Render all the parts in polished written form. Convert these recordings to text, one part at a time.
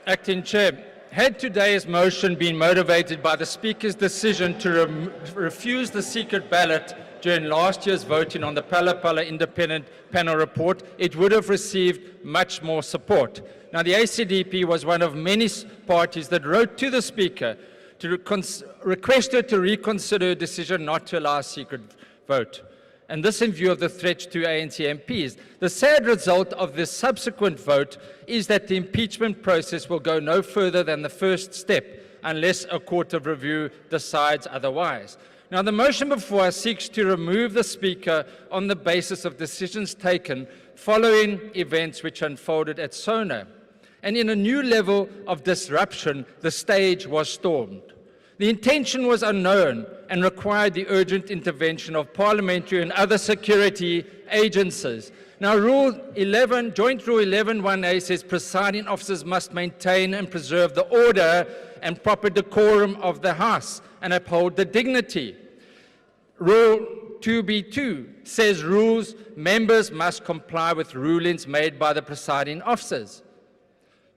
Acting Chair, had today's motion been motivated by the Speaker's decision to refuse the secret ballot during last year's voting on the Pala Independent Panel report, it would have received much more support. Now, the ACDP was one of many parties that wrote to the Speaker to request her to reconsider her decision not to allow a secret vote, and this in view of the threats to ANC MPs. The sad result of this subsequent vote is that the impeachment process will go no further than the first step unless a court of review decides otherwise. Now, the motion before us seeks to remove the Speaker on the basis of decisions taken following events which unfolded at Sona. And in a new level of disruption, the stage was stormed. The intention was unknown and required the urgent intervention of parliamentary and other security agencies. Now, Joint Rule 11.1a says presiding officers must maintain and preserve the order and proper decorum of the House and uphold the dignity. Rule 2b2 says members must comply with rulings made by the presiding officers.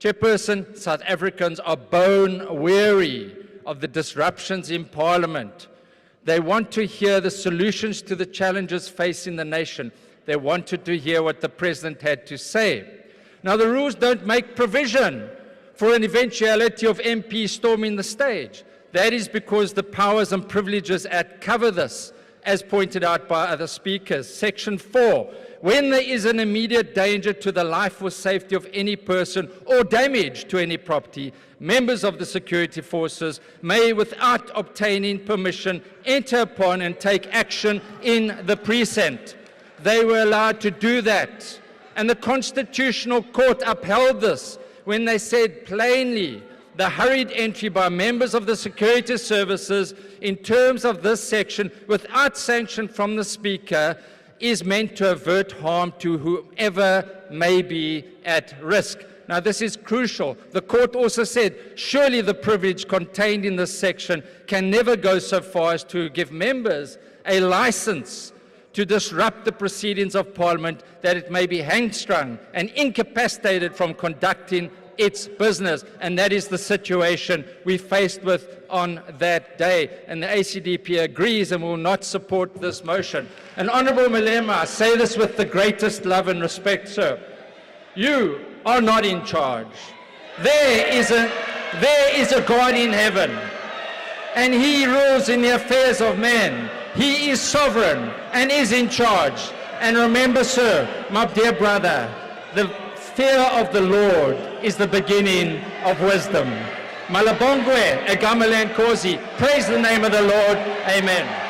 Chairperson, South Africans are bone weary of the disruptions in Parliament. They want to hear the solutions to the challenges facing the nation. They wanted to hear what the President had to say. Now, the rules don't make provision for an eventuality of MPs storming the stage. That is because the Powers and Privileges Act cover this, as pointed out by other speakers. Section 4, when there is an immediate danger to the life or safety of any person or damage to any property, members of the security forces may, without obtaining permission, enter upon and take action in the precinct. They were allowed to do that. And the Constitutional Court upheld this when they said plainly the hurried entry by members of the security services in terms of this section without sanction from the Speaker is meant to avert harm to whoever may be at risk. Now, this is crucial. The court also said, surely the privilege contained in this section can never go so far as to give members a license to disrupt the proceedings of Parliament, that it may be hamstrung and incapacitated from conducting its business. And that is the situation we faced with on that day. And the ACDP agrees and will not support this motion. And Honourable Malema, I say this with the greatest love and respect, sir. You are not in charge. There is a God in heaven, and He rules in the affairs of men. He is sovereign and is in charge. And remember, sir, my dear brother, the fear of the Lord is the beginning of wisdom. Malabongwe, Egamalan Kosi, praise the name of the Lord. Amen.